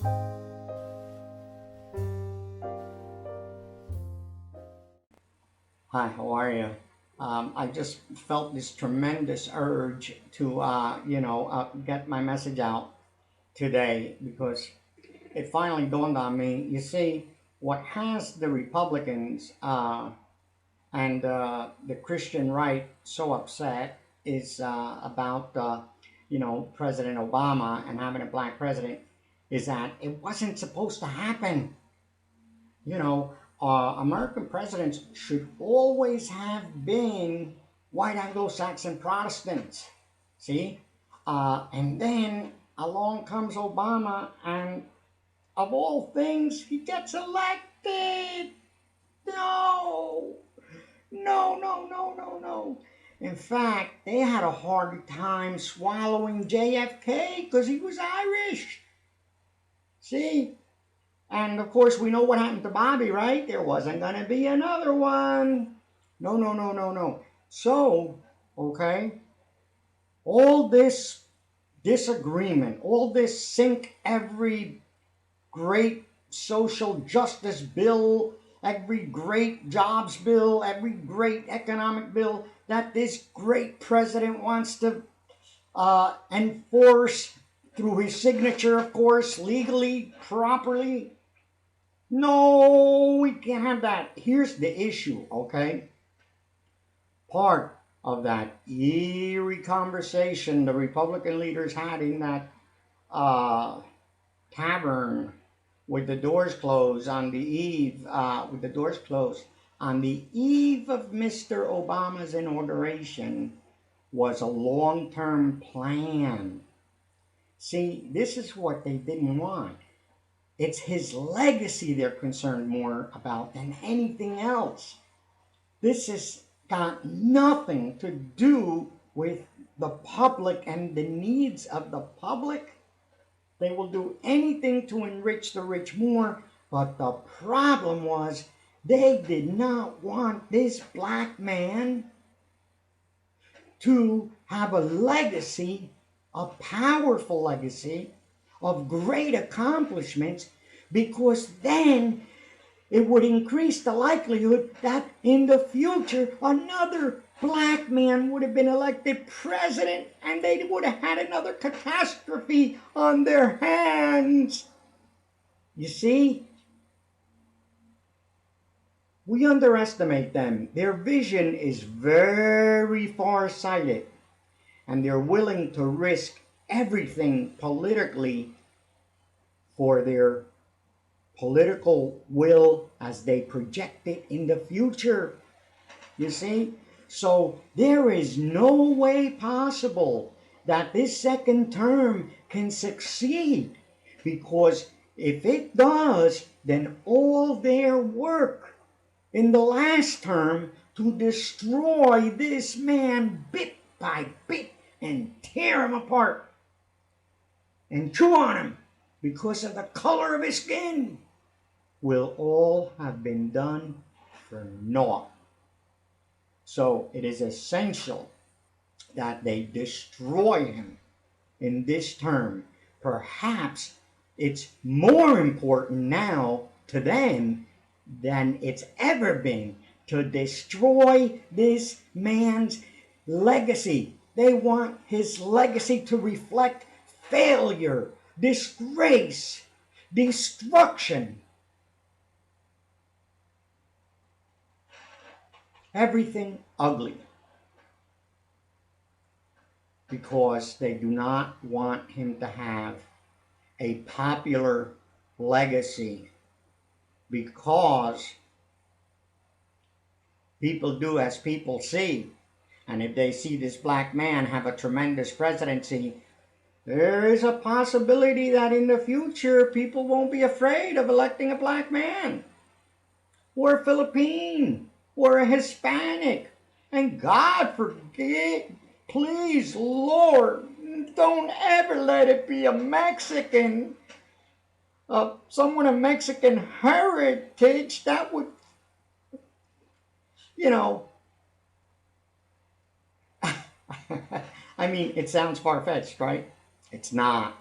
Hi, how are you? I just felt this tremendous urge to, get my message out today because it finally dawned on me. You see, what has the Republicans and the Christian right so upset is about, President Obama and having a black president is that it wasn't supposed to happen. You know, American presidents should always have been white Anglo-Saxon Protestants. See? And then along comes Obama, and of all things, he gets elected. No, no. In fact, they had a hard time swallowing JFK because he was Irish. See? And of course, we know what happened to Bobby, right? There wasn't going to be another one. No. So, okay, all this disagreement, all this sink every great social justice bill, every great jobs bill, every great economic bill that this great president wants to enforce through his signature, of course, legally, properly. No, we can't have that. Here's the issue, okay? Part of that eerie conversation the Republican leaders had in that uh, tavern with the doors closed on the eve, on the eve of Mr. Obama's inauguration was a long-term plan. See, this is what they didn't want. It's his legacy they're concerned more about than anything else. This has got nothing to do with the public and the needs of the public. They will do anything to enrich the rich more, but the problem was they did not want this black man to have a legacy, a powerful legacy of great accomplishments, because then it would increase the likelihood that in the future another black man would have been elected president and they would have had another catastrophe on their hands. You see? We underestimate them. Their vision is very far-sighted, and they're willing to risk everything politically for their political will as they project it in the future. You see? So there is no way possible that this second term can succeed, because if it does, then all their work in the last term to destroy this man bit by bit and tear him apart and chew on him because of the color of his skin will all have been done for naught. So it is essential that they destroy him in this term. Perhaps it's more important now to them than it's ever been to destroy this man's legacy. They want his legacy to reflect failure, disgrace, destruction. Everything ugly, because they do not want him to have a popular legacy, because people do as people see. And if they see this black man have a tremendous presidency, there is a possibility that in the future people won't be afraid of electing a black man, or a Philippine, or a Hispanic. And God forbid, please, Lord, don't ever let it be a Mexican, someone of Mexican heritage. That would, you know, I mean, it sounds far-fetched, right? It's not.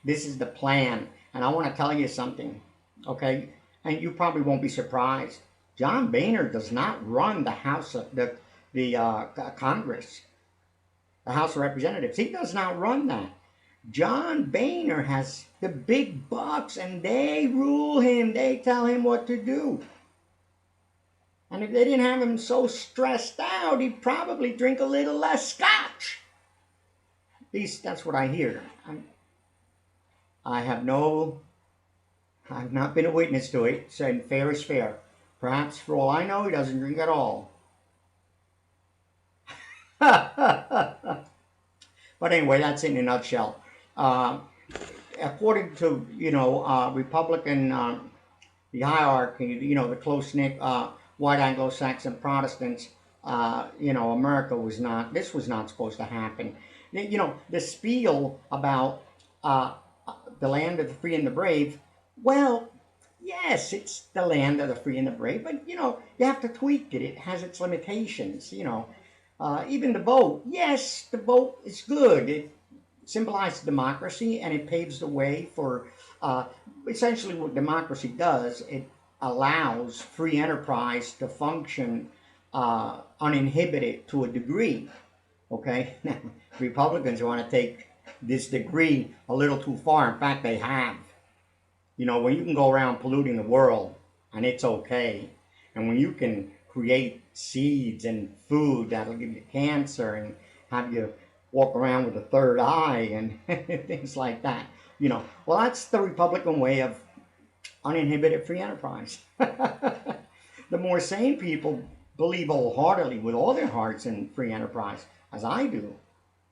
This is the plan. And I want to tell you something, okay? And you probably won't be surprised. John Boehner does not run the House of the Congress, the House of Representatives. He does not run that. John Boehner has the big bucks, and they rule him. They tell him what to do. And if they didn't have him so stressed out, he'd probably drink a little less scotch. At least that's what I hear. I have not been a witness to it. Said fair is fair. Perhaps for all I know, he doesn't drink at all. But anyway, that's in a nutshell. According to Republican the hierarchy, the close-knit white Anglo-Saxon Protestants, America was not. This was not supposed to happen. The spiel about the land of the free and the brave. Well, yes, it's the land of the free and the brave, but you have to tweak it. It has its limitations. Even the vote. Yes, the vote is good. It symbolizes democracy, and it paves the way for essentially what democracy does. It allows free enterprise to function uninhibited to a degree. Okay, Republicans want to take this degree a little too far. In fact, they have. When you can go around polluting the world and it's okay, and when you can create seeds and food that'll give you cancer and have you walk around with a third eye and things like that, well, that's the Republican way of uninhibited free enterprise. The more sane people believe wholeheartedly with all their hearts in free enterprise, as I do.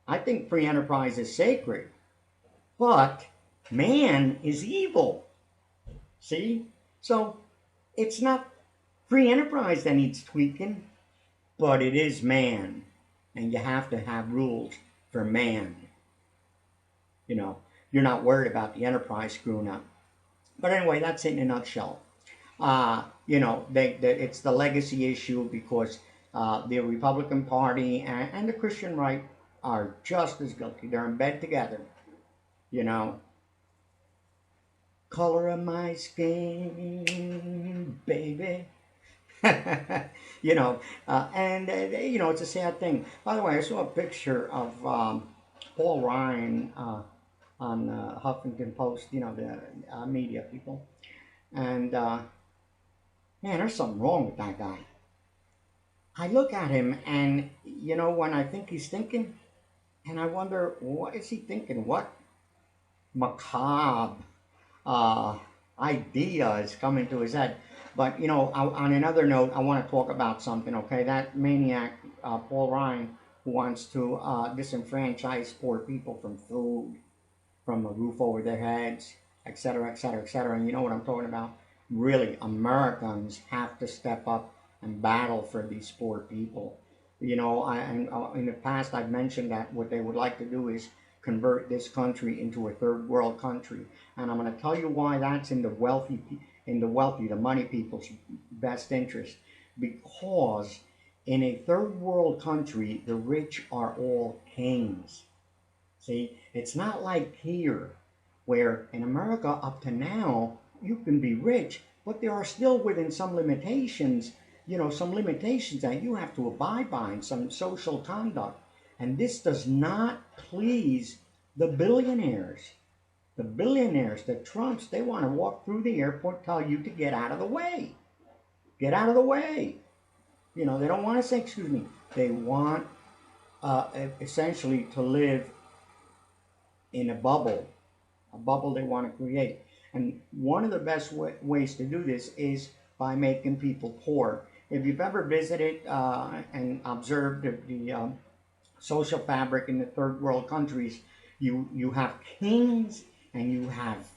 I think free enterprise is sacred, but man is evil. See? So it's not free enterprise that needs tweaking, but it is man. And you have to have rules for man. You're not worried about the enterprise screwing up. But anyway, that's it in a nutshell. It's the legacy issue because the Republican Party and the Christian right are just as guilty. They're in bed together. Color of my skin, baby. And it's a sad thing. By the way, I saw a picture of Paul Ryan on Huffington Post, the media people. And, man, there's something wrong with that guy. I look at him and, when I think he's thinking, and I wonder, what is he thinking? What macabre idea is coming to his head? But, on another note, I want to talk about something, okay? That maniac, Paul Ryan, who wants to disenfranchise poor people from food, from a roof over their heads, etc., etc., etc. And you know what I'm talking about? Really, Americans have to step up and battle for these poor people. In the past, I've mentioned that what they would like to do is convert this country into a third world country. And I'm going to tell you why that's in the money people's best interest. Because in a third world country, the rich are all kings. See, it's not like here, where in America up to now, you can be rich, but there are still within some limitations, that you have to abide by in some social conduct. And this does not please the billionaires. The billionaires, the Trumps, they want to walk through the airport, tell you to get out of the way. Get out of the way. They don't want to say, excuse me. They want essentially to live in a bubble they want to create. And one of the best ways to do this is by making people poor. If you've ever visited and observed the social fabric in the third world countries, you have kings and you have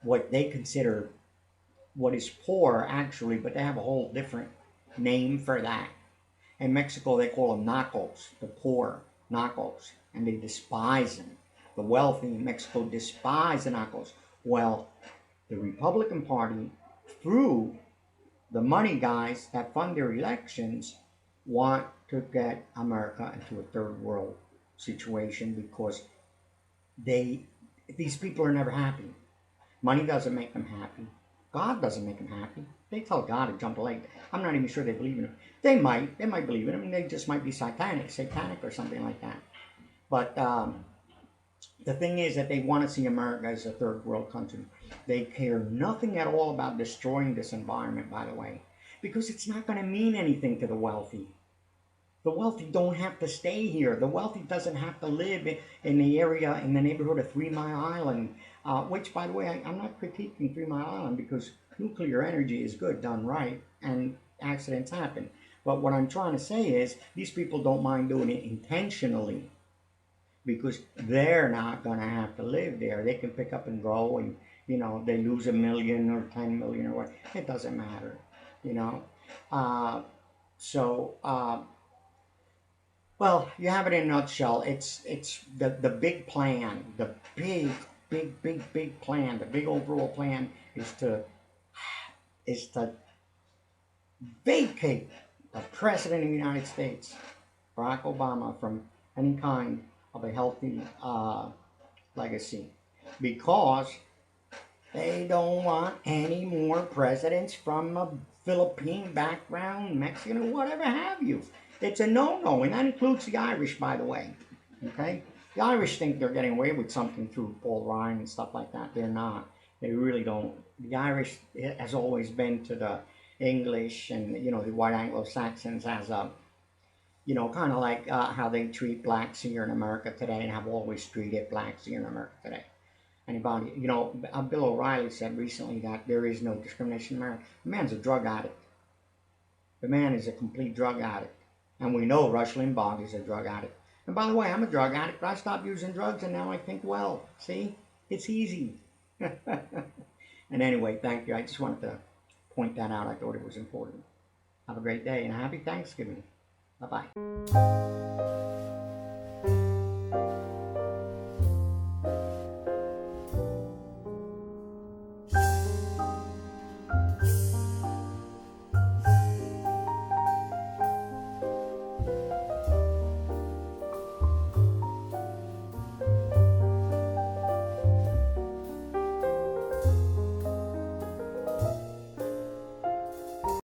what they consider what is poor actually, but they have a whole different name for that. In Mexico, they call them nacos, the poor nacos, and they despise them. The wealthy in Mexico despise the nacos. Well, the Republican Party, through the money guys that fund their elections, want to get America into a third world situation because these people are never happy. Money doesn't make them happy. God doesn't make them happy. They tell God to jump a lake. I'm not even sure they believe in him. They might believe in him. They just might be satanic or something like that. But the thing is that they want to see America as a third world country. They care nothing at all about destroying this environment, by the way, because it's not going to mean anything to the wealthy. The wealthy don't have to stay here. The wealthy doesn't have to live in the area, in the neighborhood of 3 Mile Island, which, by the way, I'm not critiquing 3 Mile Island because nuclear energy is good done right, and accidents happen. But what I'm trying to say is these people don't mind doing it intentionally because they're not going to have to live there. They can pick up and go, and, you know, they lose $1 million or 10 million or what. It doesn't matter, you know. Well, you have it in a nutshell. It's the big plan, the big plan, the big overall plan is to vacate the President of the United States, Barack Obama, from any kind of a healthy legacy, because they don't want any more presidents from a Philippine background, Mexican, or whatever have you. It's a no-no, and that includes the Irish, by the way. Okay? The Irish think they're getting away with something through Paul Ryan and stuff like that. They're not. They really don't. The Irish has always been to the English and, you know, the white Anglo-Saxons as a, you know, kind of like how they treat blacks here in America today and have always treated blacks here in America today. Anybody, you know, Bill O'Reilly said recently that there is no discrimination in America. The man's a drug addict. The man is a complete drug addict. And we know Rush Limbaugh is a drug addict. And by the way, I'm a drug addict. I stopped using drugs and now I think well. See? It's easy. And anyway, thank you. I just wanted to point that out. I thought it was important. Have a great day and a happy Thanksgiving. Bye-bye.